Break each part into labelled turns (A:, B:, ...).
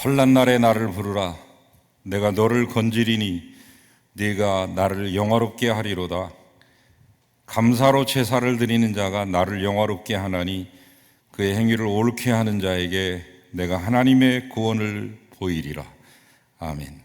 A: 환난 날에 나를 부르라. 내가 너를 건지리니 네가 나를 영화롭게 하리로다. 감사로 제사를 드리는 자가 나를 영화롭게 하나니 그의 행위를 옳게 하는 자에게 내가 하나님의 구원을 보이리라. 아멘.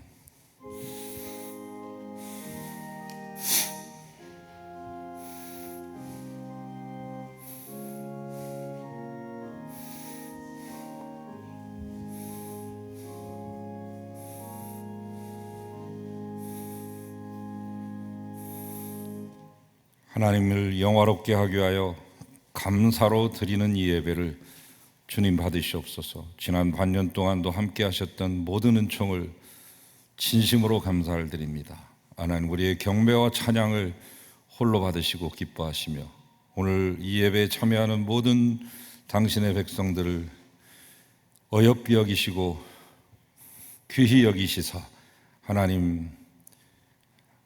A: 하나님을 영화롭게 하기 위하여 감사로 드리는 이 예배를 주님 받으시옵소서. 지난 반년 동안도 함께 하셨던 모든 은총을 진심으로 감사를 드립니다. 하나님, 우리의 경배와 찬양을 홀로 받으시고 기뻐하시며 오늘 이 예배에 참여하는 모든 당신의 백성들을 어여삐 여기시고 귀히 여기시사 하나님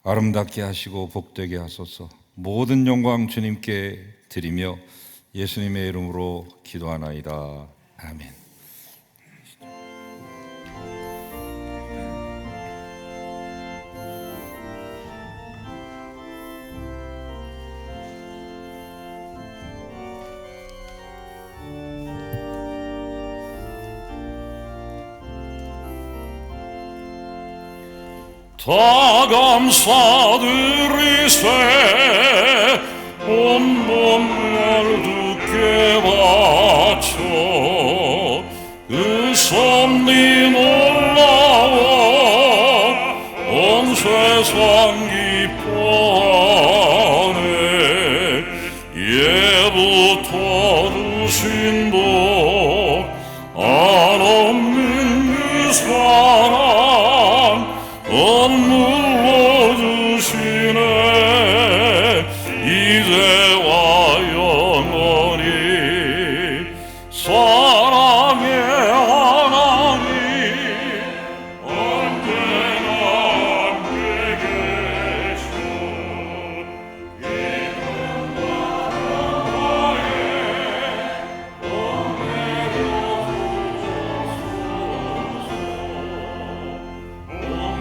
A: 아름답게 하시고 복되게 하소서. 모든 영광 주님께 드리며 예수님의 이름으로 기도하나이다. 아멘.
B: 다 감사드리세 온몸 날 두께 바쳐 그 섭리 놀라워 온 세상 기뻐하네. 예부터 주신 복 한없는 그 사랑 선물로 주시네. 이제와 영원히 사랑의 하나님 언제나 함께 계셔. 기쁨과 평화에 은혜로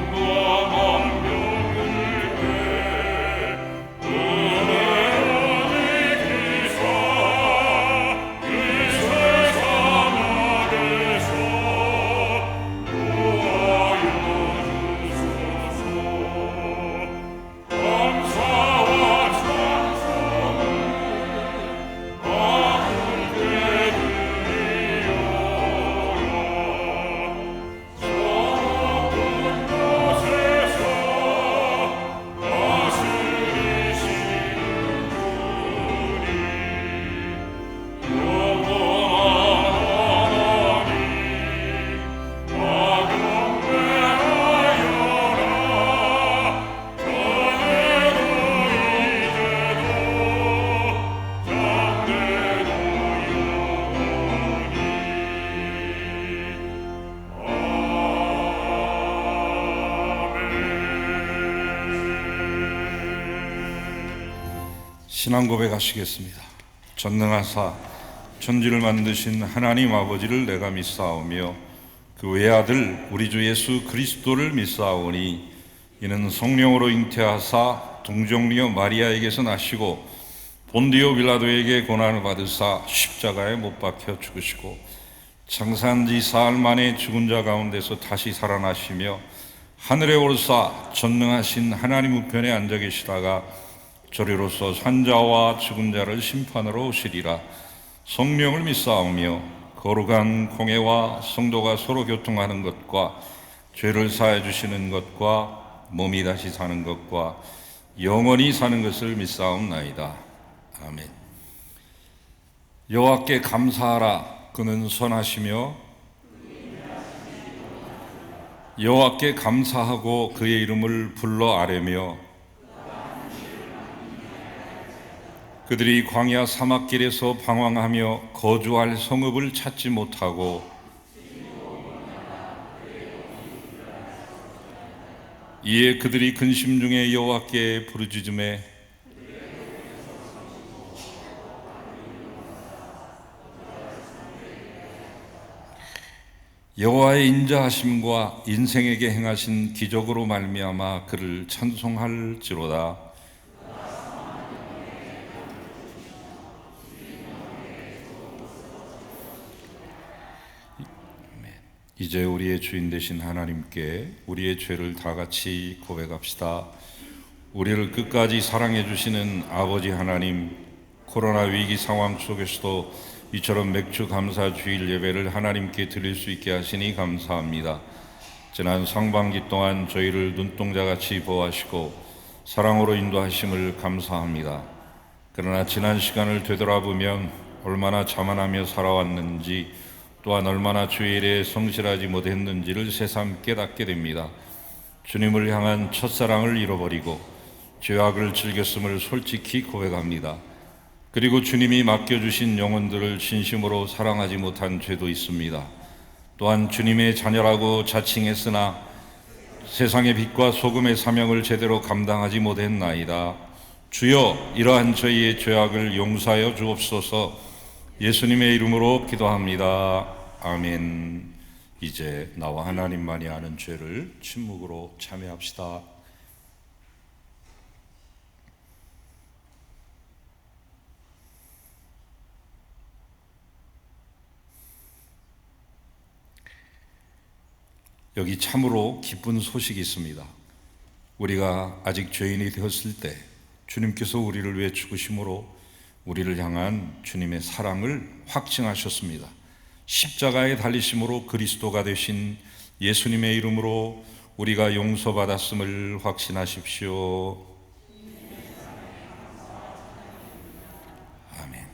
A: 신앙 고백하시겠습니다. 전능하사 천지를 만드신 하나님 아버지를 내가 믿사오며 그 외아들 우리 주 예수 그리스도를 믿사오니 이는 성령으로 잉태하사 동정녀 마리아에게서 나시고 본디오 빌라도에게 고난을 받으사 십자가에 못 박혀 죽으시고 장사한 지 사흘 만에 죽은 자 가운데서 다시 살아나시며 하늘에 오르사 전능하신 하나님 우편에 앉아 계시다가 저리로서 산자와 죽은 자를 심판하러 오시리라. 성령을 믿사오며 거룩한 공회와 성도가 서로 교통하는 것과 죄를 사해 주시는 것과 몸이 다시 사는 것과 영원히 사는 것을 믿사옵나이다. 아멘. 여호와께 감사하라. 그는 선하시며 여호와께 감사하고 그의 이름을 불러 아뢰며 그들이 광야 사막길에서 방황하며 거주할 성읍을 찾지 못하고 이에 그들이 근심 중에 여호와께 부르짖음에 여호와의 인자하심과 인생에게 행하신 기적으로 말미암아 그를 찬송할지로다. 이제 우리의 주인 되신 하나님께 우리의 죄를 다 같이 고백합시다. 우리를 끝까지 사랑해 주시는 아버지 하나님, 코로나 위기 상황 속에서도 이처럼 맥주 감사 주일 예배를 하나님께 드릴 수 있게 하시니 감사합니다. 지난 상반기 동안 저희를 눈동자같이 보호하시고 사랑으로 인도하심을 감사합니다. 그러나 지난 시간을 되돌아보면 얼마나 자만하며 살아왔는지, 또한 얼마나 주일에 성실하지 못했는지를 새삼 깨닫게 됩니다. 주님을 향한 첫사랑을 잃어버리고 죄악을 즐겼음을 솔직히 고백합니다. 그리고 주님이 맡겨주신 영혼들을 진심으로 사랑하지 못한 죄도 있습니다. 또한 주님의 자녀라고 자칭했으나 세상의 빛과 소금의 사명을 제대로 감당하지 못했나이다. 주여, 이러한 저희의 죄악을 용서하여 주옵소서. 예수님의 이름으로 기도합니다. 아멘. 이제 나와 하나님만이 아는 죄를 침묵으로 참회합시다. 여기 참으로 기쁜 소식이 있습니다. 우리가 아직 죄인이 되었을 때 주님께서 우리를 위해 죽으심으로 우리를 향한 주님의 사랑을 확증하셨습니다. 십자가에 달리심으로 그리스도가 되신 예수님의 이름으로 우리가 용서받았음을 확신하십시오. 아멘.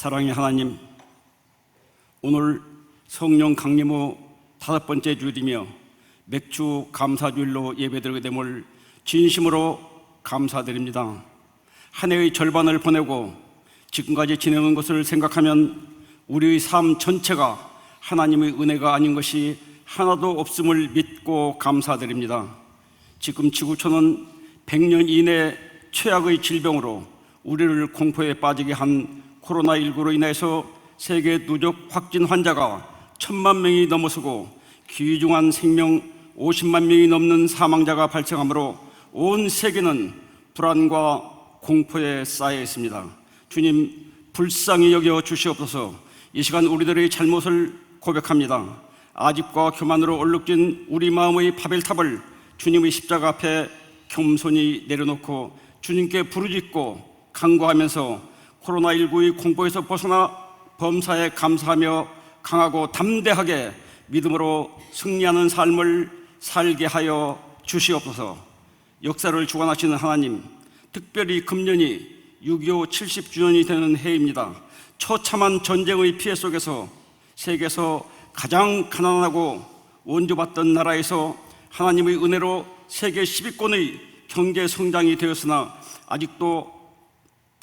C: 사랑의 하나님, 오늘 성령 강림 후 5번째 주일이며 맥주 감사주일로 예배드리게 됨을 진심으로 감사드립니다. 한 해의 절반을 보내고 지금까지 지내온 것을 생각하면 우리의 삶 전체가 하나님의 은혜가 아닌 것이 하나도 없음을 믿고 감사드립니다. 지금 지구촌은 100년 이내 최악의 질병으로 우리를 공포에 빠지게 한 코로나19로 인해서 세계 누적 확진 환자가 1000만 명이 넘어서고 귀중한 생명 50만 명이 넘는 사망자가 발생하므로 온 세계는 불안과 공포에 쌓여 있습니다. 주님, 불쌍히 여겨 주시옵소서. 이 시간 우리들의 잘못을 고백합니다. 아집과 교만으로 얼룩진 우리 마음의 바벨탑을 주님의 십자가 앞에 겸손히 내려놓고 주님께 부르짖고 간구하면서 코로나19의 공포에서 벗어나 범사에 감사하며 강하고 담대하게 믿음으로 승리하는 삶을 살게 하여 주시옵소서. 역사를 주관하시는 하나님, 특별히 금년이 6.25 70주년이 되는 해입니다. 처참한 전쟁의 피해 속에서 세계에서 가장 가난하고 원조받던 나라에서 하나님의 은혜로 세계 10위권의 경제 성장이 되었으나 아직도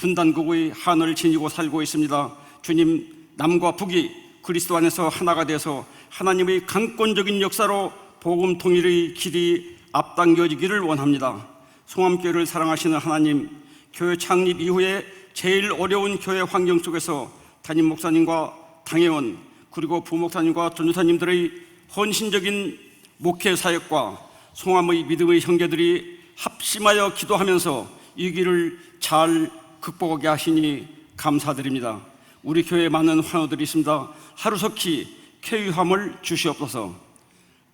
C: 분단국의 한을 지니고 살고 있습니다. 주님, 남과 북이 그리스도 안에서 하나가 되어서 하나님의 강권적인 역사로 복음 통일의 길이 앞당겨지기를 원합니다. 송암교회를 사랑하시는 하나님, 교회 창립 이후에 제일 어려운 교회 환경 속에서 담임 목사님과 당회원 그리고 부목사님과 전도사님들의 헌신적인 목회 사역과 송암의 믿음의 형제들이 합심하여 기도하면서 이 길을 잘 극복하게 하시니 감사드립니다. 우리 교회에 많은 환우들이 있습니다. 하루속히 쾌유함을 주시옵소서.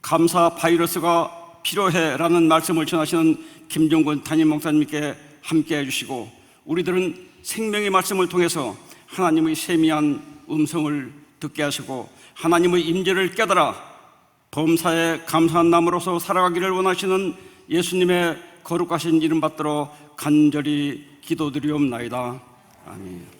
C: 감사 바이러스가 필요해라는 말씀을 전하시는 김종근 담임 목사님께 함께해 주시고, 우리들은 생명의 말씀을 통해서 하나님의 세미한 음성을 듣게 하시고 하나님의 임재를 깨달아 범사에 감사한 나무로서 살아가기를 원하시는 예수님의 거룩하신 이름 받들어 간절히 기도드리옵나이다. 아멘.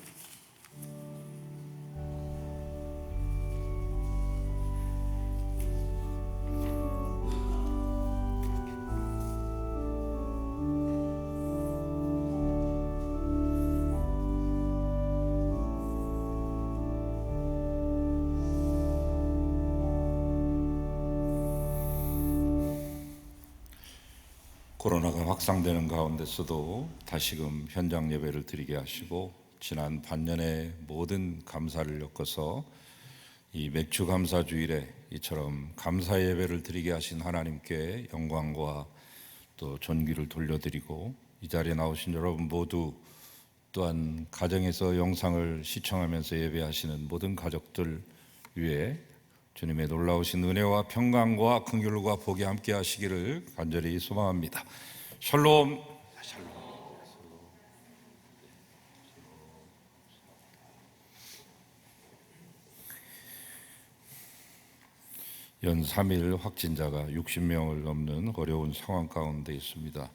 A: 코로나가 확산되는 가운데서도 다시금 현장 예배를 드리게 하시고 지난 반년의 모든 감사를 엮어서 이 맥주 감사 주일에 이처럼 감사 예배를 드리게 하신 하나님께 영광과 또 존귀를 돌려드리고, 이 자리에 나오신 여러분 모두 또한 가정에서 영상을 시청하면서 예배하시는 모든 가족들 위해 주님의 놀라우신 은혜와 평강과 긍휼과 복이 함께 하시기를 간절히 소망합니다. 샬롬. 연 3일 확진자가 60명을 넘는 어려운 상황 가운데 있습니다.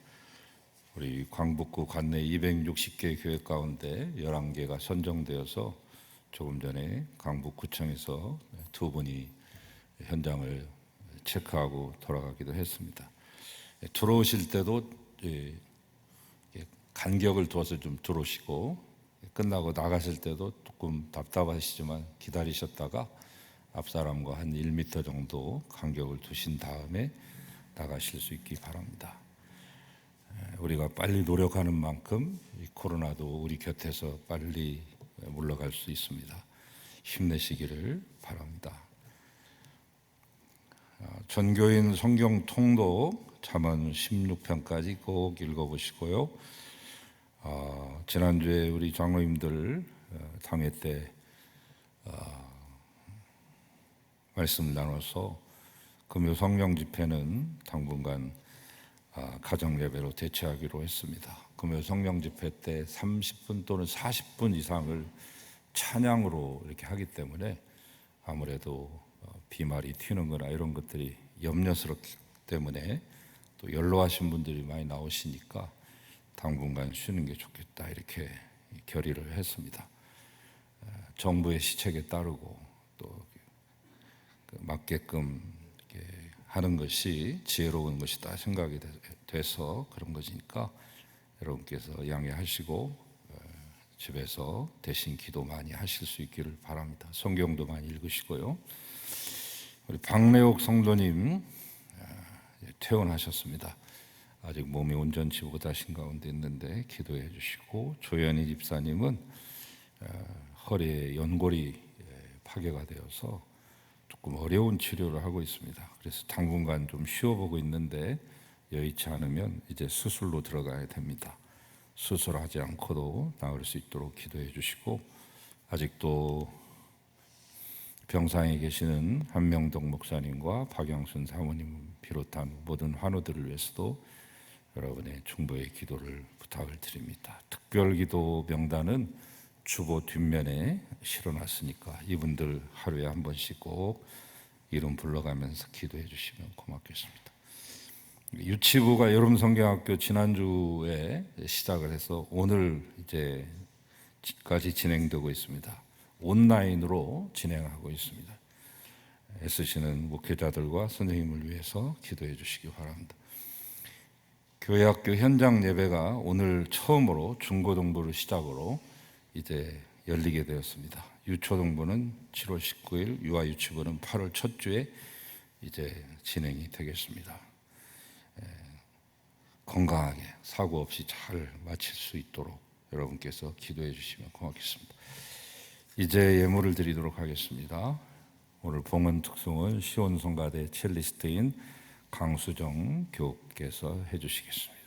A: 우리 광북구 관내 260개 교회 가운데 11개가 선정되어서 조금 전에 강북구청에서 2분이 현장을 체크하고 돌아가기도 했습니다. 들어오실 때도 간격을 두어서 좀 들어오시고, 끝나고 나가실 때도 조금 답답하시지만 기다리셨다가 앞사람과 한 1m 정도 간격을 두신 다음에 나가실 수 있기 바랍니다. 우리가 빨리 노력하는 만큼 이 코로나도 우리 곁에서 빨리 물러갈 수 있습니다. 힘내시기를 바랍니다. 전교인 성경 통독 잠언 16편까지 꼭 읽어보시고요. 지난주에 우리 장로님들 당회 때 말씀을 나눠서 금요 성령 집회는 당분간 가정 예배로 대체하기로 했습니다. 금요 성령 집회 때 30분 또는 40분 이상을 찬양으로 이렇게 하기 때문에 아무래도 비말이 튀는 거나 이런 것들이 염려스럽기 때문에, 또 연로하신 분들이 많이 나오시니까 당분간 쉬는 게 좋겠다 이렇게 결의를 했습니다. 정부의 시책에 따르고 또 맞게끔 이렇게 하는 것이 지혜로운 것이다 생각이 돼서 그런 것이니까 여러분께서 양해하시고 집에서 대신 기도 많이 하실 수 있기를 바랍니다. 성경도 많이 읽으시고요. 우리 박래옥 성도님 퇴원하셨습니다. 아직 몸이 온전치 못하신 가운데 있는데 기도해 주시고, 조현희 집사님은 허리에 연골이 파괴가 되어서 조금 어려운 치료를 하고 있습니다. 그래서 당분간 좀 쉬어보고 있는데 여의치 않으면 이제 수술로 들어가야 됩니다. 수술하지 않고도 나을 수 있도록 기도해 주시고, 아직도 병상에 계시는 한명동 목사님과 박영순 사모님 비롯한 모든 환우들을 위해서도 여러분의 중보의 기도를 부탁을 드립니다. 특별기도 명단은 주보 뒷면에 실어놨으니까 이분들 하루에 한 번씩 꼭 이름 불러가면서 기도해 주시면 고맙겠습니다. 유치부가 여름성경학교 지난주에 시작을 해서 오늘 이제까지 진행되고 있습니다. 온라인으로 진행하고 있습니다. 애쓰시는 목회자들과 선생님을 위해서 기도해 주시기 바랍니다. 교회학교 현장 예배가 오늘 처음으로 중고등부를 시작으로 이제 열리게 되었습니다. 유초등부는 7월 19일, 유아유치부는 8월 첫 주에 이제 진행이 되겠습니다. 건강하게 사고 없이 잘 마칠 수 있도록 여러분께서 기도해 주시면 고맙겠습니다. 이제 예물을 드리도록 하겠습니다. 오늘 봉헌 특송은 시온성가대 첼리스트인 강수정 교께서 해주시겠습니다.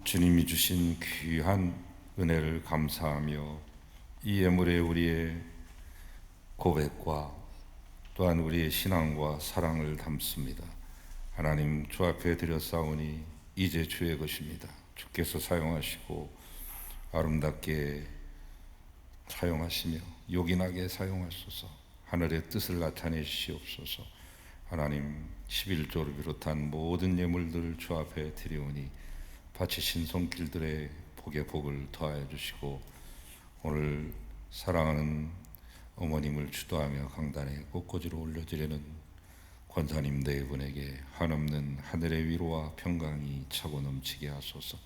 A: 주님이 주신 귀한 은혜를 감사하며 이 예물에 우리의 고백과 또한 우리의 신앙과 사랑을 담습니다. 하나님, 주 앞에 드렸사오니 이제 주의 것입니다. 주께서 사용하시고 아름답게 사용하시며 요긴하게 사용하소서. 하늘의 뜻을 나타내시옵소서. 하나님, 11조를 비롯한 모든 예물들을 주 앞에 드리오니 바치신 손길들의 복에 복을 더하여 주시고 오늘 사랑하는 어머님을 주도하며 강단에 꽃꽂이로 올려드리는 권사님 네 분에게 한없는 하늘의 위로와 평강이 차고 넘치게 하소서.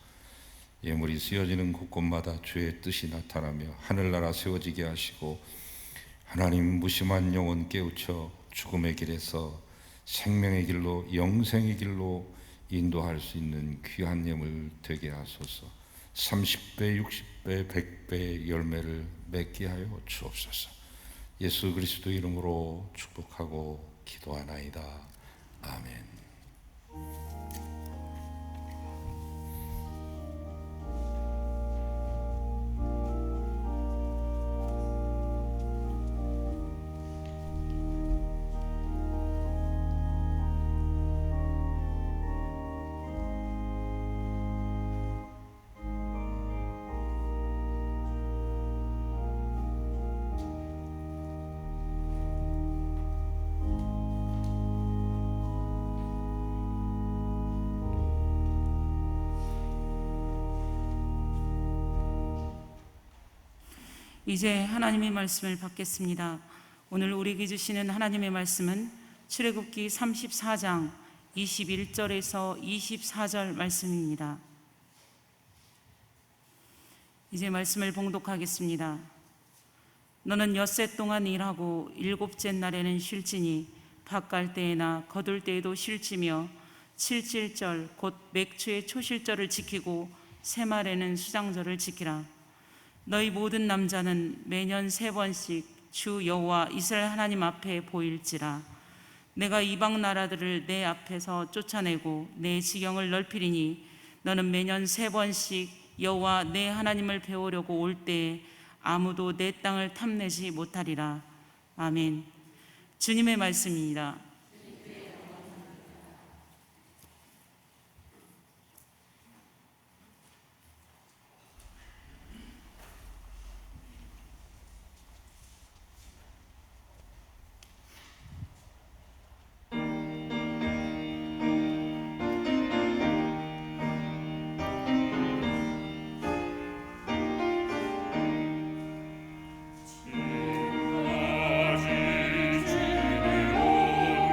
A: 예물이 쓰여지는 곳곳마다 주의 뜻이 나타나며 하늘나라 세워지게 하시고 하나님 무심한 영혼 깨우쳐 죽음의 길에서 생명의 길로 영생의 길로 인도할 수 있는 귀한 예물 되게 하소서. 30배, 60배, 100배의 열매를 맺게 하여 주옵소서. 예수 그리스도 이름으로 축복하고 기도하나이다. 아멘.
D: 이제 하나님의 말씀을 받겠습니다. 오늘 우리에게 주시는 하나님의 말씀은 출애굽기 34장 21절에서 24절 말씀입니다. 이제 말씀을 봉독하겠습니다. 너는 엿새 동안 일하고 일곱째 날에는 쉴지니 밭 갈 때에나 거둘 때에도 쉴지며 칠칠절 곧 맥추의 초실절을 지키고 새말에는 수장절을 지키라. 너희 모든 남자는 매년 3번씩 주 여호와 이스라엘 하나님 앞에 보일지라. 내가 이방 나라들을 내 앞에서 쫓아내고 내 지경을 넓히리니 너는 매년 3번씩 여호와 내 하나님을 배우려고 올 때에 아무도 내 땅을 탐내지 못하리라. 아멘. 주님의 말씀입니다.
B: 지내온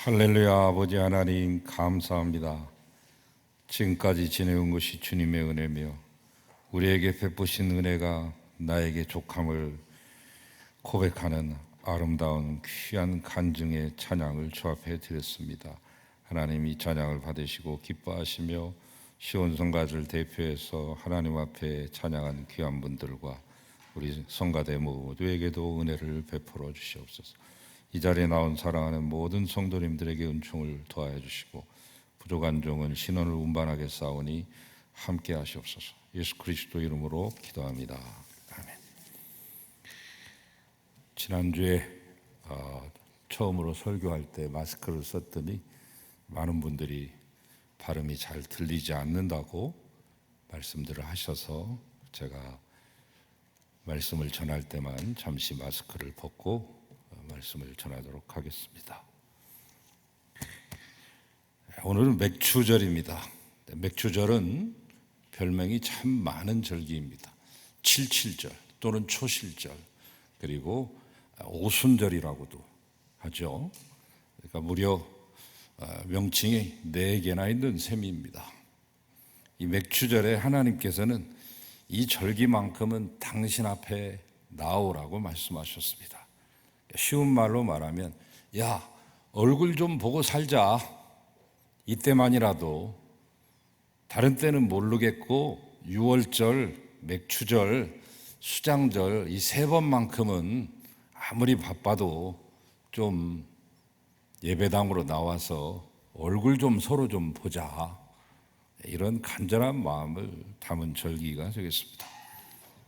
A: 할렐루야. 아버지 하나님 감사합니다. 지금까지 지내온 것이 주님의 은혜며 우리에게 베푸신 은혜가 나에게 족함을 고백하는 아름다운 귀한 간증의 찬양을 주 앞에 드렸습니다. 하나님 이 찬양을 받으시고 기뻐하시며 시온 성가들 대표해서 하나님 앞에 찬양한 귀한 분들과 우리 성가대 모두에게도 은혜를 베풀어 주시옵소서. 이 자리에 나온 사랑하는 모든 성도님들에게 은총을 더하여 주시고 부족한 종은 신원을 운반하게 싸우니 함께 하시옵소서. 예수 그리스도 이름으로 기도합니다. 아멘. 지난주에 처음으로 설교할 때 마스크를 썼더니 많은 분들이 발음이 잘 들리지 않는다고 말씀들을 하셔서 제가 말씀을 전할 때만 잠시 마스크를 벗고 말씀을 전하도록 하겠습니다. 오늘은 맥추절입니다. 맥추절은 별명이 참 많은 절기입니다. 칠칠절 또는 초실절 그리고 오순절이라고도 하죠. 그러니까 무려 명칭이 4개나 있는 셈입니다. 이 맥추절에 하나님께서는 이 절기만큼은 당신 앞에 나오라고 말씀하셨습니다. 쉬운 말로 말하면 야 얼굴 좀 보고 살자. 이때만이라도 다른 때는 모르겠고 6월절, 맥추절, 수장절 이 3번만큼은 아무리 바빠도 좀 예배당으로 나와서 얼굴 좀 서로 좀 보자. 이런 간절한 마음을 담은 절기가 되겠습니다.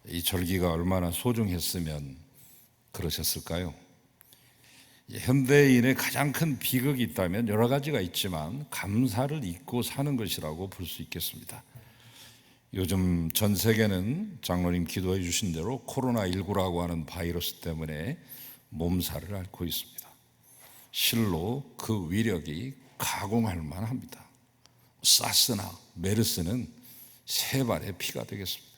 A: 이 절기가 얼마나 소중했으면 그러셨을까요? 현대인의 가장 큰 비극이 있다면 여러 가지가 있지만 감사를 잊고 사는 것이라고 볼 수 있겠습니다. 요즘 전 세계는 장로님 기도해 주신 대로 코로나19라고 하는 바이러스 때문에 몸살을 앓고 있습니다. 실로 그 위력이 가공할 만합니다. 사스나 메르스는 3발의 피가 되겠습니다.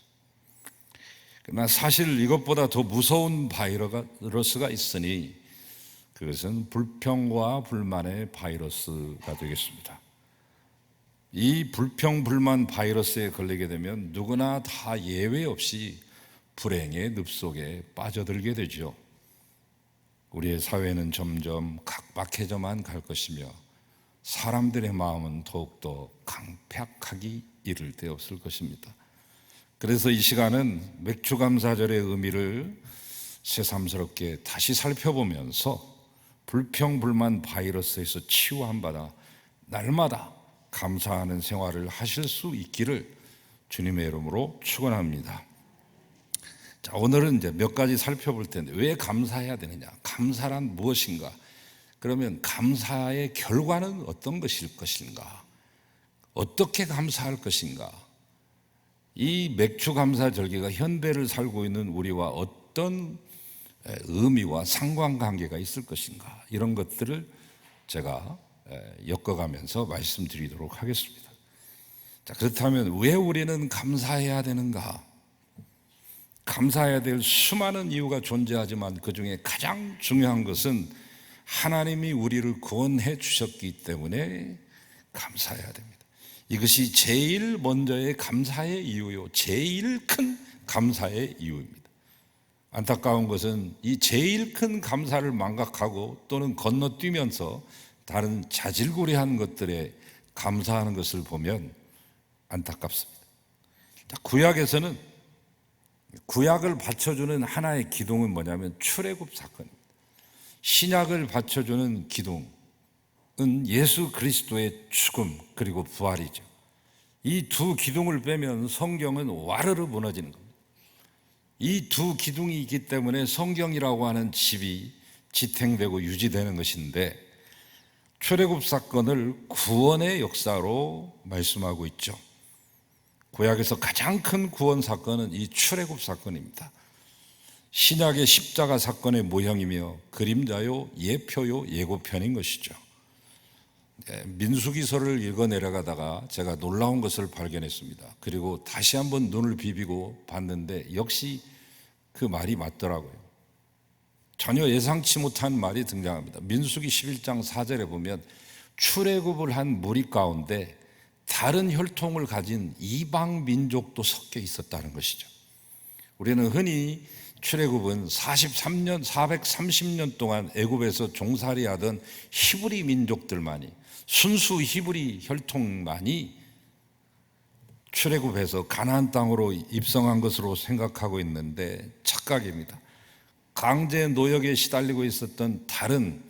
A: 그러나 사실 이것보다 더 무서운 바이러스가 있으니 그것은 불평과 불만의 바이러스가 되겠습니다. 이 불평, 불만 바이러스에 걸리게 되면 누구나 다 예외 없이 불행의 늪속에 빠져들게 되죠. 우리의 사회는 점점 각박해져만 갈 것이며 사람들의 마음은 더욱더 강팍하기 이를 데 없을 것입니다. 그래서 이 시간은 맥추감사절의 의미를 새삼스럽게 다시 살펴보면서 불평불만 바이러스에서 치유한 바다 날마다 감사하는 생활을 하실 수 있기를 주님의 이름으로 축원합니다. 자, 오늘은 이제 몇 가지 살펴볼 텐데 왜 감사해야 되느냐? 감사란 무엇인가? 그러면 감사의 결과는 어떤 것일 것인가? 어떻게 감사할 것인가? 이 맥추감사 절기가 현대를 살고 있는 우리와 어떤 의미와 상관관계가 있을 것인가? 이런 것들을 제가 엮어가면서 말씀드리도록 하겠습니다. 자, 그렇다면 왜 우리는 감사해야 되는가? 감사해야 될 수많은 이유가 존재하지만 그 중에 가장 중요한 것은 하나님이 우리를 구원해 주셨기 때문에 감사해야 됩니다. 이것이 제일 먼저의 감사의 이유요, 제일 큰 감사의 이유입니다. 안타까운 것은 이 제일 큰 감사를 망각하고 또는 건너뛰면서 다른 자질구레한 것들에 감사하는 것을 보면 안타깝습니다. 자, 구약에서는 구약을 받쳐주는 하나의 기둥은 뭐냐면 출애굽 사건입니다. 신약을 받쳐주는 기둥은 예수 그리스도의 죽음 그리고 부활이죠. 이 두 기둥을 빼면 성경은 와르르 무너지는 겁니다. 이 두 기둥이 있기 때문에 성경이라고 하는 집이 지탱되고 유지되는 것인데 출애굽 사건을 구원의 역사로 말씀하고 있죠. 구약에서 가장 큰 구원 사건은 이 출애굽 사건입니다. 신약의 십자가 사건의 모형이며 그림자요, 예표요, 예고편인 것이죠. 민수기서를 읽어 내려가다가 제가 놀라운 것을 발견했습니다. 그리고 다시 한번 눈을 비비고 봤는데 역시 그 말이 맞더라고요. 전혀 예상치 못한 말이 등장합니다. 민수기 11장 4절에 보면 출애굽을 한 무리 가운데 다른 혈통을 가진 이방 민족도 섞여 있었다는 것이죠. 우리는 흔히 출애굽은 430년 동안 애굽에서 종살이하던 히브리 민족들만이, 순수 히브리 혈통만이 출애굽해서 가나안 땅으로 입성한 것으로 생각하고 있는데 착각입니다. 강제 노역에 시달리고 있었던 다른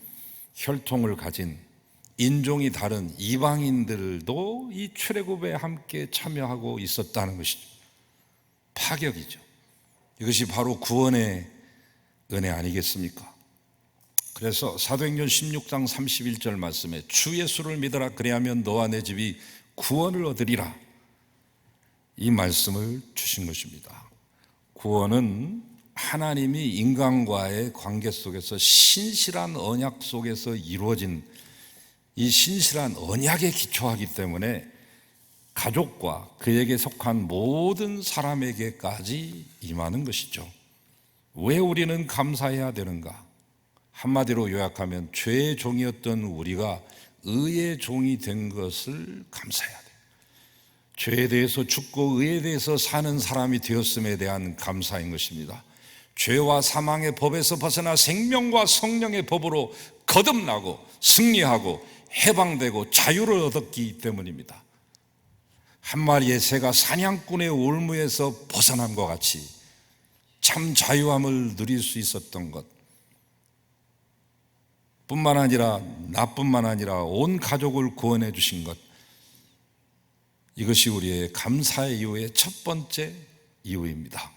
A: 혈통을 가진 인종이 다른 이방인들도 이 출애굽에 함께 참여하고 있었다는 것이죠. 파격이죠. 이것이 바로 구원의 은혜 아니겠습니까? 그래서 사도행전 16장 31절 말씀에 주 예수를 믿어라 그리하면 너와 내 집이 구원을 얻으리라, 이 말씀을 주신 것입니다. 구원은 하나님이 인간과의 관계 속에서 신실한 언약 속에서 이루어진 이 신실한 언약에 기초하기 때문에 가족과 그에게 속한 모든 사람에게까지 임하는 것이죠. 왜 우리는 감사해야 되는가? 한마디로 요약하면 죄의 종이었던 우리가 의의 종이 된 것을 감사해야 돼요. 죄에 대해서 죽고 의에 대해서 사는 사람이 되었음에 대한 감사인 것입니다. 죄와 사망의 법에서 벗어나 생명과 성령의 법으로 거듭나고 승리하고 해방되고 자유를 얻었기 때문입니다. 한 마리의 새가 사냥꾼의 올무에서 벗어남과 같이 참 자유함을 누릴 수 있었던 것 뿐만 아니라 나뿐만 아니라 온 가족을 구원해 주신 것, 이것이 우리의 감사의 이유의 첫 번째 이유입니다.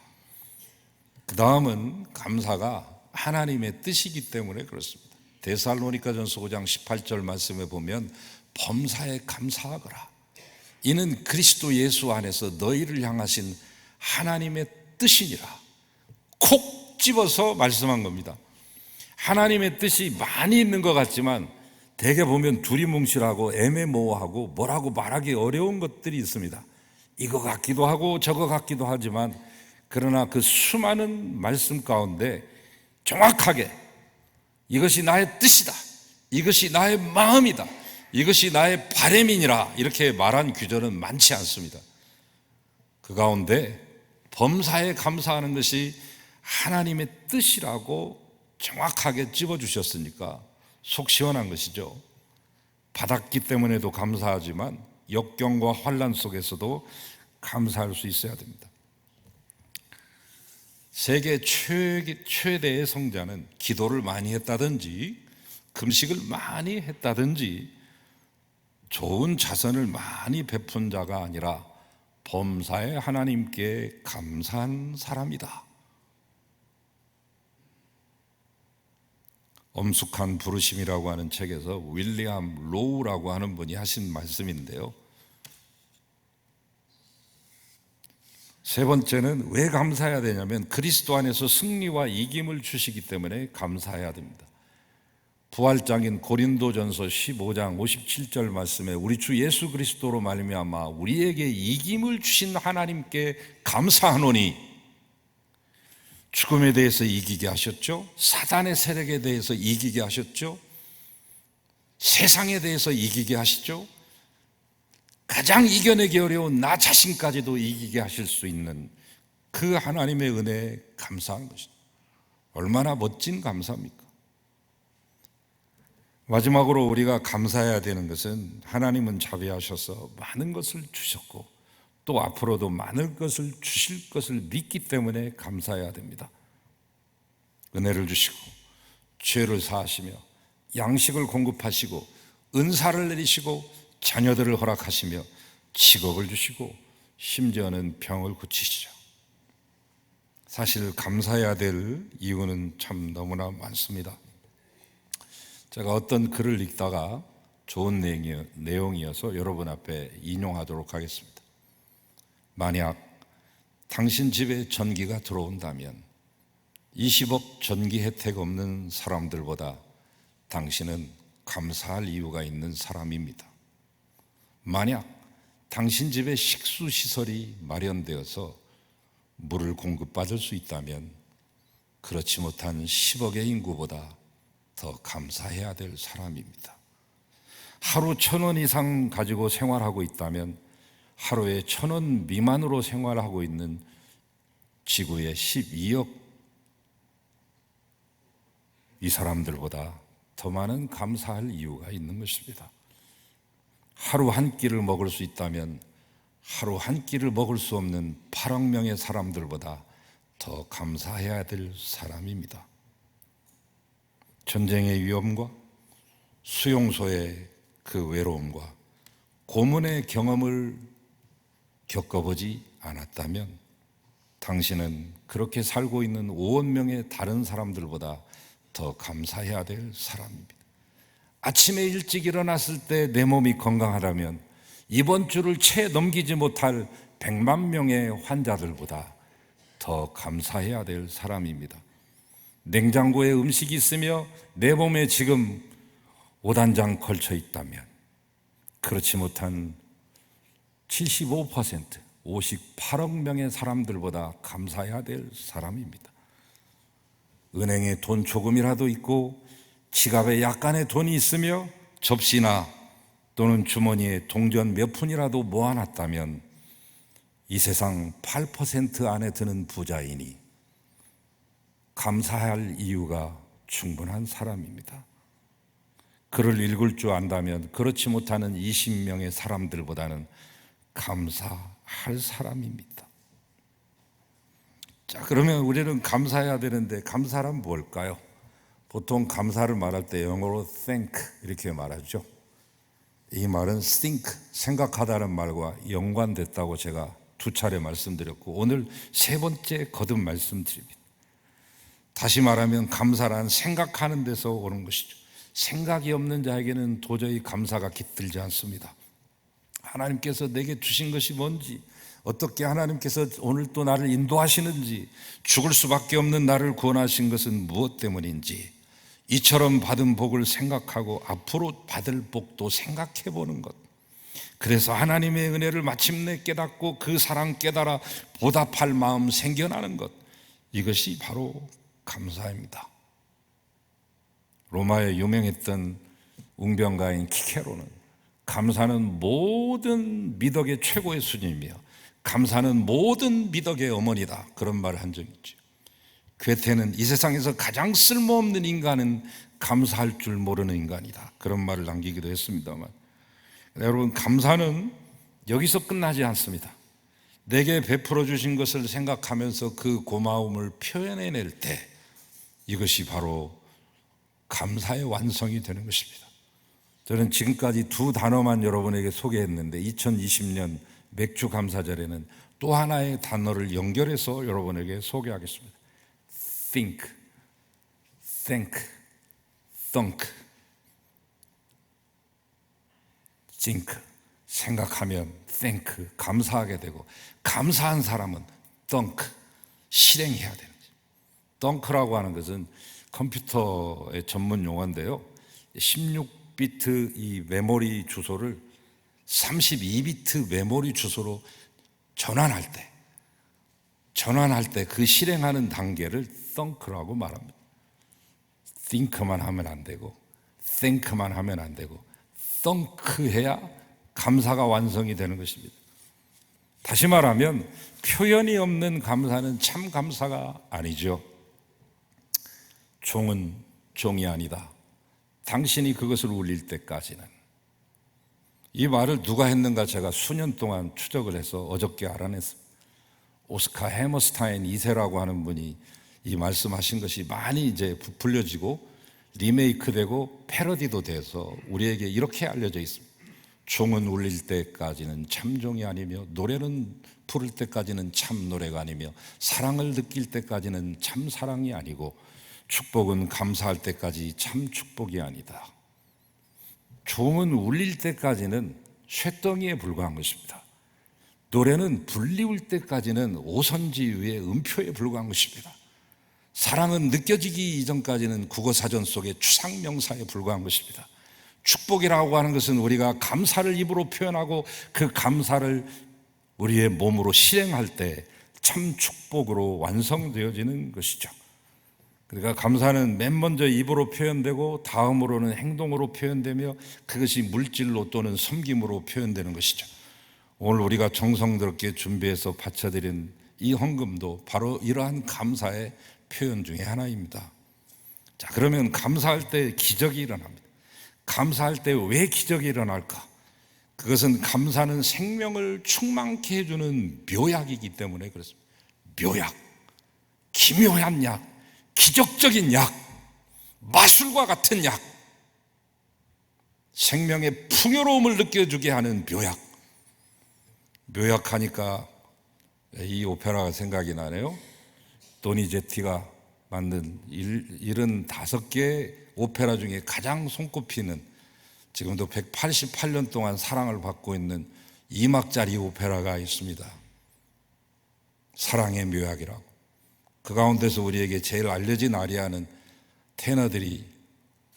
A: 그 다음은 감사가 하나님의 뜻이기 때문에 그렇습니다. 데살로니가전서 5장 18절 말씀에 보면 범사에 감사하거라, 이는 그리스도 예수 안에서 너희를 향하신 하나님의 뜻이니라. 콕 집어서 말씀한 겁니다. 하나님의 뜻이 많이 있는 것 같지만 대개 보면 두리뭉실하고 애매모호하고 뭐라고 말하기 어려운 것들이 있습니다. 이거 같기도 하고 저거 같기도 하지만 그러나 그 수많은 말씀 가운데 정확하게 이것이 나의 뜻이다, 이것이 나의 마음이다, 이것이 나의 바람이니라 이렇게 말한 규절은 많지 않습니다. 그 가운데 범사에 감사하는 것이 하나님의 뜻이라고 정확하게 찝어주셨으니까 속 시원한 것이죠. 받았기 때문에도 감사하지만 역경과 환난 속에서도 감사할 수 있어야 됩니다. 세계 최대의 성자는 기도를 많이 했다든지 금식을 많이 했다든지 좋은 자선을 많이 베푼 자가 아니라 범사에 하나님께 감사한 사람이다. 엄숙한 부르심이라고 하는 책에서 윌리엄 로우라고 하는 분이 하신 말씀인데요, 세 번째는 왜 감사해야 되냐면 그리스도 안에서 승리와 이김을 주시기 때문에 감사해야 됩니다. 부활장인 고린도전서 15장 57절 말씀에 우리 주 예수 그리스도로 말미암아 우리에게 이김을 주신 하나님께 감사하노니, 죽음에 대해서 이기게 하셨죠, 사단의 세력에 대해서 이기게 하셨죠, 세상에 대해서 이기게 하시죠, 가장 이겨내기 어려운 나 자신까지도 이기게 하실 수 있는 그 하나님의 은혜에 감사한 것이죠. 얼마나 멋진 감사입니까? 마지막으로 우리가 감사해야 되는 것은 하나님은 자비하셔서 많은 것을 주셨고 또 앞으로도 많은 것을 주실 것을 믿기 때문에 감사해야 됩니다. 은혜를 주시고 죄를 사하시며 양식을 공급하시고 은사를 내리시고 자녀들을 허락하시며 직업을 주시고 심지어는 병을 고치시죠. 사실 감사해야 될 이유는 참 너무나 많습니다. 제가 어떤 글을 읽다가 좋은 내용이어서 여러분 앞에 인용하도록 하겠습니다. 만약 당신 집에 전기가 들어온다면 20억 전기 혜택 없는 사람들보다 당신은 감사할 이유가 있는 사람입니다. 만약 당신 집에 식수시설이 마련되어서 물을 공급받을 수 있다면 그렇지 못한 10억의 인구보다 더 감사해야 될 사람입니다. 하루 1,000원 이상 가지고 생활하고 있다면 하루에 1,000원 미만으로 생활하고 있는 지구의 12억 이 사람들보다 더 많은 감사할 이유가 있는 것입니다. 하루 한 끼를 먹을 수 있다면 하루 한 끼를 먹을 수 없는 8억 명의 사람들보다 더 감사해야 될 사람입니다. 전쟁의 위험과 수용소의 그 외로움과 고문의 경험을 겪어보지 않았다면 당신은 그렇게 살고 있는 5억 명의 다른 사람들보다 더 감사해야 될 사람입니다. 아침에 일찍 일어났을 때 내 몸이 건강하다면 이번 주를 채 넘기지 못할 100만 명의 환자들보다 더 감사해야 될 사람입니다. 냉장고에 음식이 있으며 내 몸에 지금 5단장 걸쳐 있다면 그렇지 못한 75%, 58억 명의 사람들보다 감사해야 될 사람입니다. 은행에 돈 조금이라도 있고 지갑에 약간의 돈이 있으며 접시나 또는 주머니에 동전 몇 푼이라도 모아놨다면 이 세상 8% 안에 드는 부자이니 감사할 이유가 충분한 사람입니다. 글을 읽을 줄 안다면 그렇지 못하는 20명의 사람들보다는 감사할 사람입니다. 자, 그러면 우리는 감사해야 되는데 감사란 뭘까요? 보통 감사를 말할 때 영어로 thank 이렇게 말하죠. 이 말은 think, 생각하다는 말과 연관됐다고 제가 2차례 말씀드렸고 오늘 3번째 거듭 말씀드립니다. 다시 말하면 감사란 생각하는 데서 오는 것이죠. 생각이 없는 자에게는 도저히 감사가 깃들지 않습니다. 하나님께서 내게 주신 것이 뭔지, 어떻게 하나님께서 오늘 또 나를 인도하시는지, 죽을 수밖에 없는 나를 구원하신 것은 무엇 때문인지, 이처럼 받은 복을 생각하고 앞으로 받을 복도 생각해 보는 것, 그래서 하나님의 은혜를 마침내 깨닫고 그 사랑 깨달아 보답할 마음 생겨나는 것, 이것이 바로 감사입니다. 로마에 유명했던 웅변가인 키케로는 감사는 모든 미덕의 최고의 수준이며 감사는 모든 미덕의 어머니다, 그런 말을 한 적이 있죠. 괴테는 이 세상에서 가장 쓸모없는 인간은 감사할 줄 모르는 인간이다, 그런 말을 남기기도 했습니다만, 여러분, 감사는 여기서 끝나지 않습니다. 내게 베풀어 주신 것을 생각하면서 그 고마움을 표현해낼 때 이것이 바로 감사의 완성이 되는 것입니다. 저는 지금까지 2 단어만 여러분에게 소개했는데 2020년 맥주 감사절에는 또 하나의 단어를 연결해서 여러분에게 소개하겠습니다. think, thank, thunk, think, 생각하면 think, 감사하게 되고, 감사한 사람은 thunk, 실행해야 되는 거죠. thunk라고 하는 것은 컴퓨터의 전문 용어인데요, 16비트 이 메모리 주소를 32비트 메모리 주소로 전환할 때 그 실행하는 단계를 thunk라고 말합니다. think만 하면 안 되고, think만 하면 안 되고, thunk 해야 감사가 완성이 되는 것입니다. 다시 말하면 표현이 없는 감사는 참 감사가 아니죠. 종은 종이 아니다, 당신이 그것을 울릴 때까지는. 이 말을 누가 했는가 제가 수년 동안 추적을 해서 어저께 알아냈습니다. 오스카 해머스타인 2세라고 하는 분이 이 말씀하신 것이 많이 이제 부풀려지고 리메이크되고 패러디도 돼서 우리에게 이렇게 알려져 있습니다. 종은 울릴 때까지는 참종이 아니며, 노래는 부를 때까지는 참 노래가 아니며, 사랑을 느낄 때까지는 참 사랑이 아니고, 축복은 감사할 때까지 참 축복이 아니다. 종은 울릴 때까지는 쇳덩이에 불과한 것입니다. 노래는 불리울 때까지는 오선지 위의 음표에 불과한 것입니다. 사랑은 느껴지기 이전까지는 국어사전 속의 추상명사에 불과한 것입니다. 축복이라고 하는 것은 우리가 감사를 입으로 표현하고 그 감사를 우리의 몸으로 실행할 때 참 축복으로 완성되어지는 것이죠. 그러니까 감사는 맨 먼저 입으로 표현되고 다음으로는 행동으로 표현되며 그것이 물질로 또는 섬김으로 표현되는 것이죠. 오늘 우리가 정성스럽게 준비해서 바쳐드린 이 헌금도 바로 이러한 감사의 표현 중에 하나입니다. 자, 그러면 감사할 때 기적이 일어납니다. 감사할 때 왜 기적이 일어날까? 그것은 감사는 생명을 충만케 해주는 묘약이기 때문에 그렇습니다. 묘약, 기묘한 약, 기적적인 약, 마술과 같은 약, 생명의 풍요로움을 느껴주게 하는 묘약. 묘약하니까 이 오페라가 생각이 나네요. 도니제티가 만든 75개 오페라 중에 가장 손꼽히는, 지금도 188년 동안 사랑을 받고 있는 2막짜리 오페라가 있습니다. 사랑의 묘약이라고. 그 가운데서 우리에게 제일 알려진 아리아는 테너들이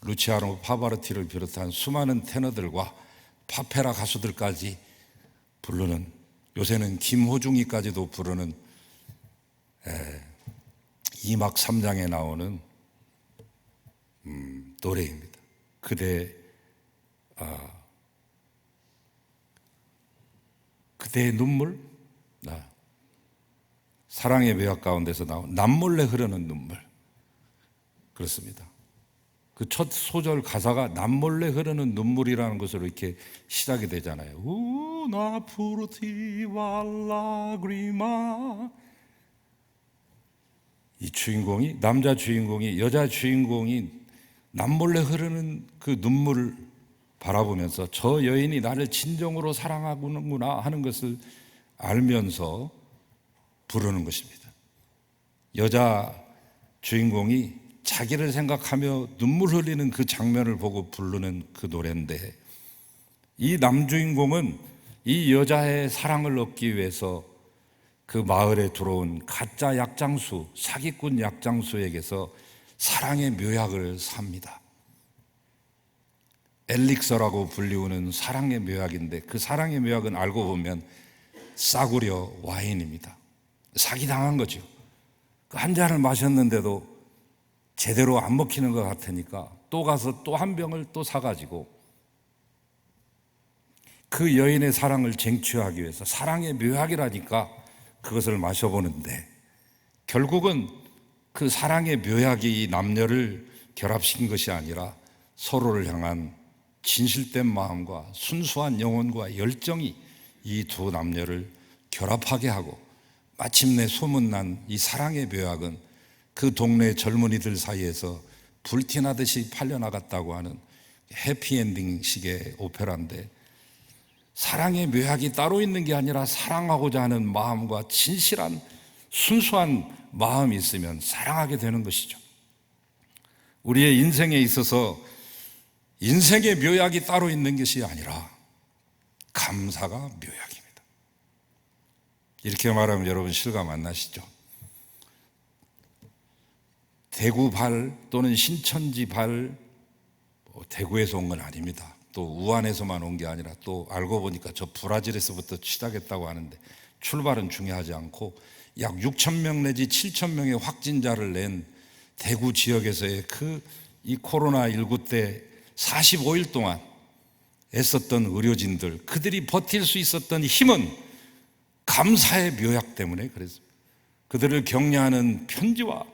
A: 루치아노 파바로티를 비롯한 수많은 테너들과 파페라 가수들까지 부르는, 요새는 김호중이까지도 부르는 2막 3장에 나오는 노래입니다. 그대의 눈물, 사랑의 묘약 가운데서 나온 남몰래 흐르는 눈물. 그렇습니다. 그 첫 소절 가사가 남몰래 흐르는 눈물이라는 것으로 이렇게 시작이 되잖아요. Una furtiva lagrima. 이 주인공이, 남자 주인공이 여자 주인공이 남몰래 흐르는 그 눈물을 바라보면서 저 여인이 나를 진정으로 사랑하는구나 하는 것을 알면서 부르는 것입니다. 여자 주인공이 자기를 생각하며 눈물 흘리는 그 장면을 보고 부르는 그 노래인데, 이 남주인공은 이 여자의 사랑을 얻기 위해서 그 마을에 들어온 가짜 약장수, 사기꾼 약장수에게서 사랑의 묘약을 삽니다. 엘릭서라고 불리우는 사랑의 묘약인데, 그 사랑의 묘약은 알고 보면 싸구려 와인입니다. 사기당한 거죠. 그 한 잔을 마셨는데도 제대로 안 먹히는 것 같으니까 또 가서 또 한 병을 또 사가지고 그 여인의 사랑을 쟁취하기 위해서, 사랑의 묘약이라니까 그것을 마셔보는데, 결국은 그 사랑의 묘약이 이 남녀를 결합시킨 것이 아니라 서로를 향한 진실된 마음과 순수한 영혼과 열정이 이 두 남녀를 결합하게 하고, 마침내 소문난 이 사랑의 묘약은 그 동네 젊은이들 사이에서 불티나듯이 팔려나갔다고 하는 해피엔딩식의 오페라인데, 사랑의 묘약이 따로 있는 게 아니라 사랑하고자 하는 마음과 진실한 순수한 마음이 있으면 사랑하게 되는 것이죠. 우리의 인생에 있어서 인생의 묘약이 따로 있는 것이 아니라 감사가 묘약입니다. 이렇게 말하면 여러분 실감 안 나시죠? 대구 발 또는 신천지 발, 대구에서 온 건 아닙니다. 또 우한에서만 온 게 아니라 또 알고 보니까 저 브라질에서부터 시작했다고 하는데, 출발은 중요하지 않고 약 6,000명 내지 7,000명의 확진자를 낸 대구 지역에서의 이 코로나19 때 45일 동안 애썼던 의료진들, 그들이 버틸 수 있었던 힘은 감사의 묘약 때문에 그랬습니다. 그들을 격려하는 편지와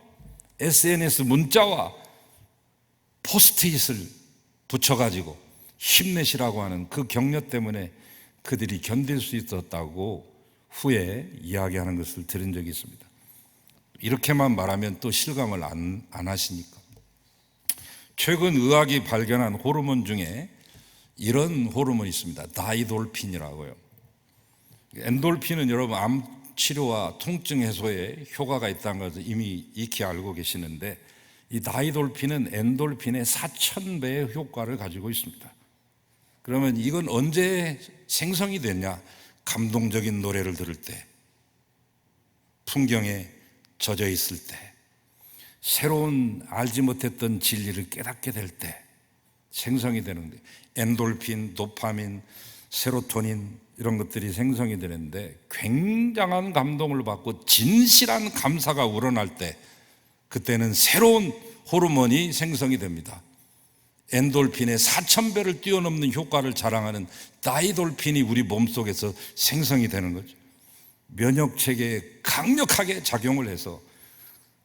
A: SNS 문자와 포스트잇을 붙여가지고 힘내시라고 하는 그 격려 때문에 그들이 견딜 수 있었다고 후에 이야기하는 것을 들은 적이 있습니다. 이렇게만 말하면 또 실감을 안 하시니까. 최근 의학이 발견한 호르몬 중에 이런 호르몬이 있습니다. 다이돌핀이라고요. 엔돌핀은 여러분 암 치료와 통증 해소에 효과가 있다는 것을 이미 익히 알고 계시는데, 이 다이돌핀은 엔돌핀의 4,000배의 효과를 가지고 있습니다. 그러면 이건 언제 생성이 됐냐? 감동적인 노래를 들을 때, 풍경에 젖어 있을 때, 새로운 알지 못했던 진리를 깨닫게 될 때 생성이 되는데, 엔돌핀, 도파민, 세로토닌 이런 것들이 생성이 되는데, 굉장한 감동을 받고 진실한 감사가 우러날 때 그때는 새로운 호르몬이 생성이 됩니다. 엔돌핀의 4000배를 뛰어넘는 효과를 자랑하는 다이돌핀이 우리 몸속에서 생성이 되는 거죠. 면역체계에 강력하게 작용을 해서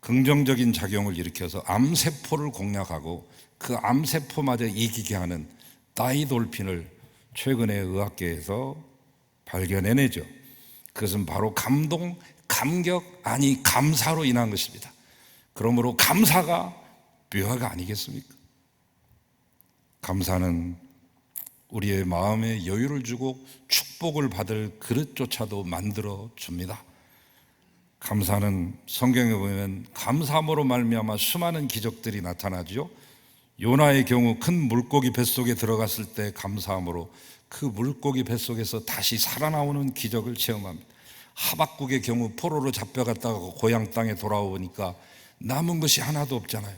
A: 긍정적인 작용을 일으켜서 암세포를 공략하고 그 암세포마저 이기게 하는 다이돌핀을 최근에 의학계에서 발견해내죠. 그것은 바로 감동, 감격, 아니 감사로 인한 것입니다. 그러므로 감사가 묘화가 아니겠습니까? 감사는 우리의 마음에 여유를 주고 축복을 받을 그릇조차도 만들어 줍니다. 감사는 성경에 보면 감사함으로 말미암아 수많은 기적들이 나타나죠. 요나의 경우 큰 물고기 뱃속에 들어갔을 때 감사함으로 그 물고기 뱃속에서 다시 살아나오는 기적을 체험합니다. 하박국의 경우 포로로 잡혀갔다가 고향 땅에 돌아오니까 남은 것이 하나도 없잖아요.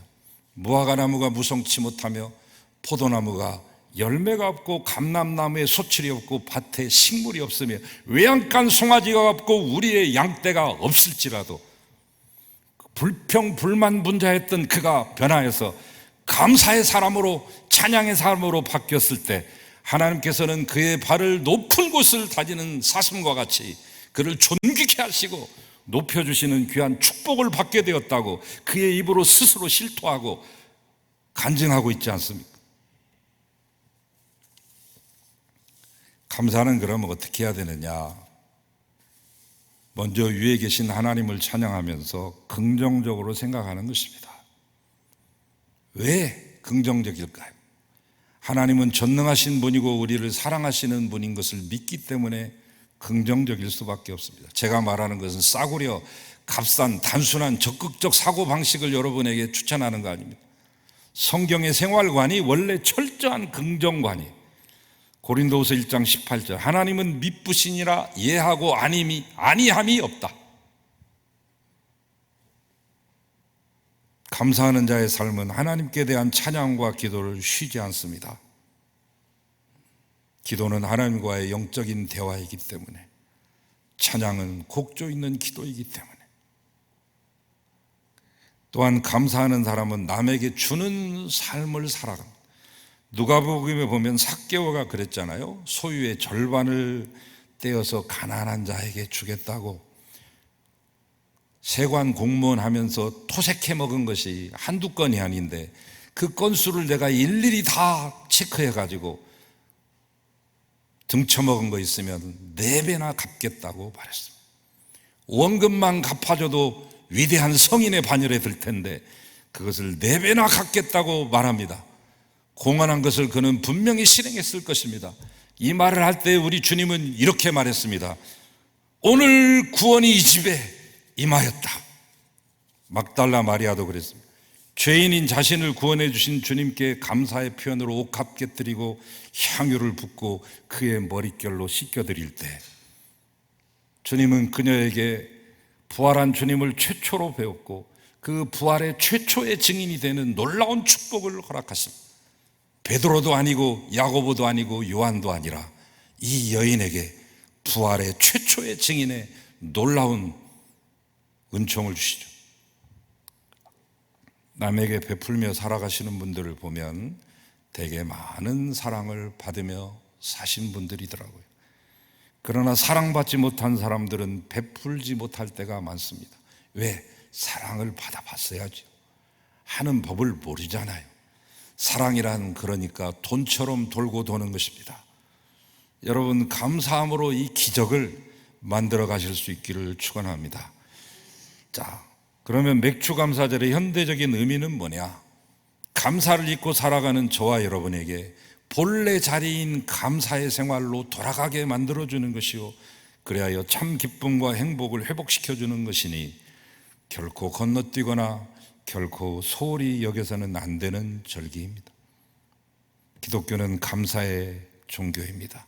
A: 무화과나무가 무성치 못하며 포도나무가 열매가 없고 감람나무에 소출이 없고 밭에 식물이 없으며 외양간 송아지가 없고 우리의 양떼가 없을지라도 불평불만분자했던 그가 변화해서 감사의 사람으로, 찬양의 사람으로 바뀌었을 때 하나님께서는 그의 발을 높은 곳을 다지는 사슴과 같이 그를 존귀케 하시고 높여주시는 귀한 축복을 받게 되었다고 그의 입으로 스스로 실토하고 간증하고 있지 않습니까? 감사는 그러면 어떻게 해야 되느냐? 먼저 위에 계신 하나님을 찬양하면서 긍정적으로 생각하는 것입니다. 왜 긍정적일까요? 하나님은 전능하신 분이고 우리를 사랑하시는 분인 것을 믿기 때문에 긍정적일 수밖에 없습니다. 제가 말하는 것은 싸구려, 값싼, 단순한 적극적 사고방식을 여러분에게 추천하는 거 아닙니다. 성경의 생활관이 원래 철저한 긍정관이에요. 고린도후서 1장 18절 하나님은 미쁘시니라 예하고 아니함이 없다. 감사하는 자의 삶은 하나님께 대한 찬양과 기도를 쉬지 않습니다. 기도는 하나님과의 영적인 대화이기 때문에, 찬양은 곡조 있는 기도이기 때문에, 또한 감사하는 사람은 남에게 주는 삶을 살아갑니다. 누가복음에 보면 삭개오가 그랬잖아요. 소유의 절반을 떼어서 가난한 자에게 주겠다고. 세관 공무원 하면서 토색해 먹은 것이 한두 건이 아닌데 그 건수를 내가 일일이 다 체크해 가지고 등쳐먹은 거 있으면 4배나 갚겠다고 말했습니다. 원금만 갚아줘도 위대한 성인의 반열에 들 텐데 그것을 4배나 갚겠다고 말합니다. 공헌한 것을 그는 분명히 실행했을 것입니다. 이 말을 할 때 우리 주님은 이렇게 말했습니다. 오늘 구원이 이 집에 임하였다. 막달라 마리아도 그랬습니다. 죄인인 자신을 구원해 주신 주님께 감사의 표현으로 옥합게 드리고 향유를 붓고 그의 머릿결로 씻겨드릴 때 주님은 그녀에게 부활한 주님을 최초로 배웠고 그 부활의 최초의 증인이 되는 놀라운 축복을 허락하십니다. 베드로도 아니고 야고보도 아니고 요한도 아니라 이 여인에게 부활의 최초의 증인의 놀라운 은총을 주시죠. 남에게 베풀며 살아가시는 분들을 보면 되게 많은 사랑을 받으며 사신 분들이더라고요. 그러나 사랑받지 못한 사람들은 베풀지 못할 때가 많습니다. 왜? 사랑을 받아봤어야죠. 하는 법을 모르잖아요. 사랑이란 그러니까 돈처럼 돌고 도는 것입니다. 여러분, 감사함으로 이 기적을 만들어 가실 수 있기를 축원합니다. 자, 그러면 맥주감사절의 현대적인 의미는 뭐냐? 감사를 잊고 살아가는 저와 여러분에게 본래 자리인 감사의 생활로 돌아가게 만들어주는 것이요, 그리하여 참 기쁨과 행복을 회복시켜주는 것이니 결코 건너뛰거나 결코 소홀히 여겨서는 안 되는 절기입니다. 기독교는 감사의 종교입니다.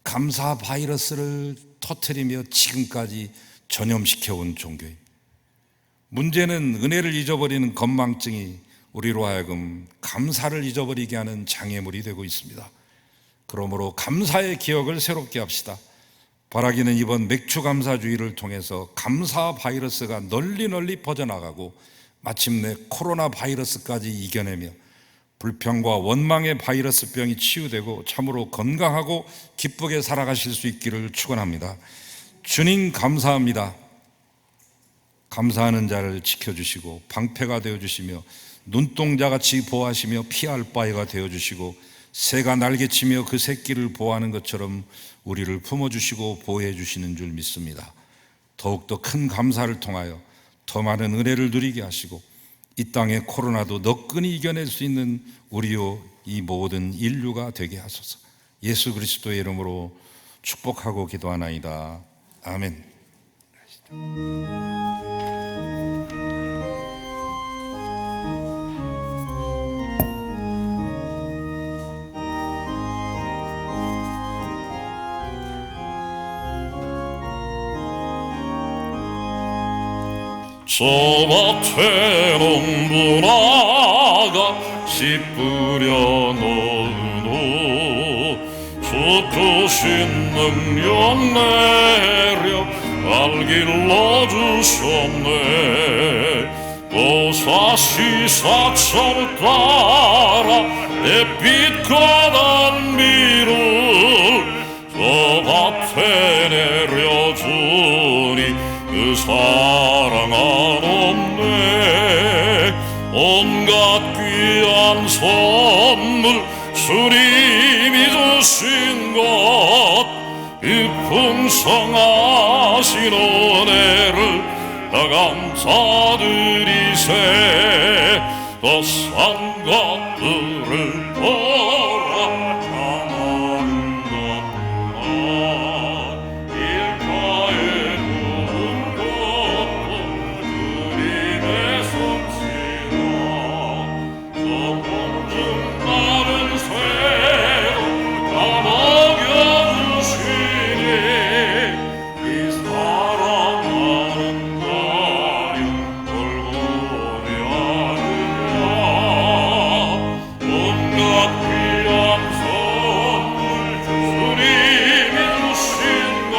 A: 감사 바이러스를 터뜨리며 지금까지 전염시켜온 종교입니다. 문제는 은혜를 잊어버리는 건망증이 우리로 하여금 감사를 잊어버리게 하는 장애물이 되고 있습니다. 그러므로 감사의 기억을 새롭게 합시다. 바라기는 이번 맥주 감사주의를 통해서 감사 바이러스가 널리 퍼져나가고 마침내 코로나 바이러스까지 이겨내며 불평과 원망의 바이러스병이 치유되고 참으로 건강하고 기쁘게 살아가실 수 있기를 축원합니다. 주님 감사합니다. 감사하는 자를 지켜주시고 방패가 되어주시며 눈동자같이 보호하시며 피할 바위가 되어주시고 새가 날개치며 그 새끼를 보호하는 것처럼 우리를 품어주시고 보호해 주시는 줄 믿습니다. 더욱더 큰 감사를 통하여 더 많은 은혜를 누리게 하시고 이 땅의 코로나도 너끈히 이겨낼 수 있는 우리요 이 모든 인류가 되게 하소서. 예수 그리스도의 이름으로 축복하고 기도하나이다. 아멘.
B: 저 밭에 농부나가 씨 뿌려 놓으노 솟구신 능력 내려 날 길러주셨네. 보사시 사철 따라 햇빛과 단비를 저 밭에 내려주니 그 사랑 한없네. 온갖 귀한 선물 주님이 주신 것 그 풍성하신 은혜를 다 감사드리세. 더 산 것들을 보라 참한 것구나. 일가에 누운 것도 주님의 솜씨라. 저 공중 나는 새로 다 먹여주시니 이 사랑하는 가령 돌고래 아니냐. 온갖 귀한 선물 주님이 주신 것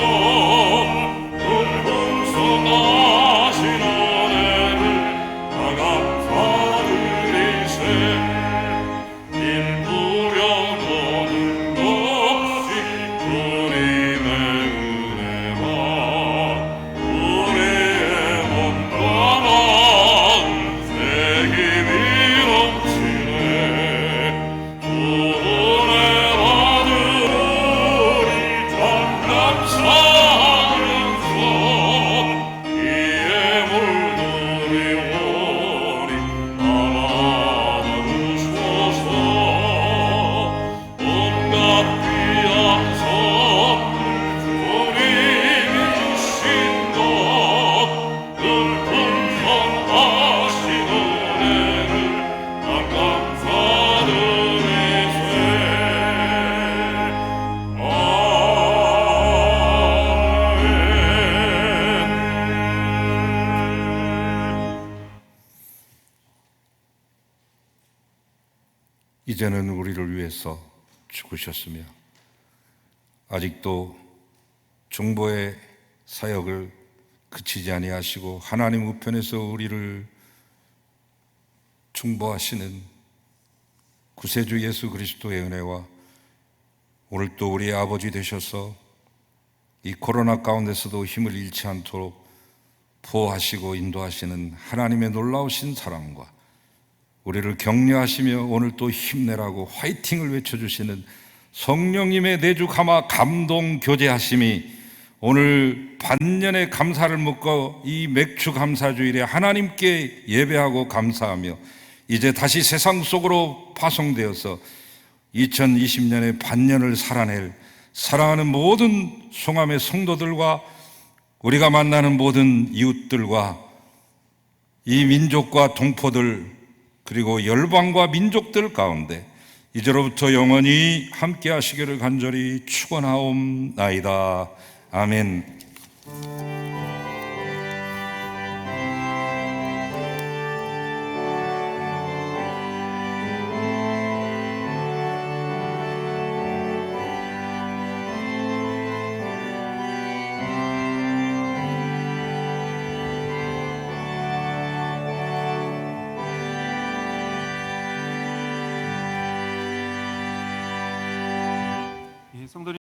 B: 그 풍성하신 은혜를 다 감사드리세. 일부려거는 없이 주님의 은혜가 우리의 몸과 마음 새 힘이 넘치네. 주은혜 받으리 참 감사하면서 이에 물들이오니 나라는 주소서. 온갖 귀한 선물 주님이 주신 것 그 풍성하신 은혜를 다 감사드리세. 아멘.
A: 이제는 우리를 위해서 죽으셨으며 아직도 중보의 사역을 그치지 아니하시고 하나님 우편에서 우리를 중보하시는 구세주 예수 그리스도의 은혜와 오늘 또 우리의 아버지 되셔서 이 코로나 가운데서도 힘을 잃지 않도록 보호하시고 인도하시는 하나님의 놀라우신 사랑과 우리를 격려하시며 오늘 또 힘내라고 화이팅을 외쳐주시는 성령님의 내주 감화 감동 교제하심이 오늘 반년의 감사를 묻고 이 맥주 감사주일에 하나님께 예배하고 감사하며 이제 다시 세상 속으로 파송되어서 2020년의 반년을 살아낼 사랑하는 모든 송암의 성도들과 우리가 만나는 모든 이웃들과 이 민족과 동포들 그리고 열방과 민족들 가운데 이제로부터 영원히 함께 하시기를 간절히 축원하옵나이다. 아멘.
E: 성도님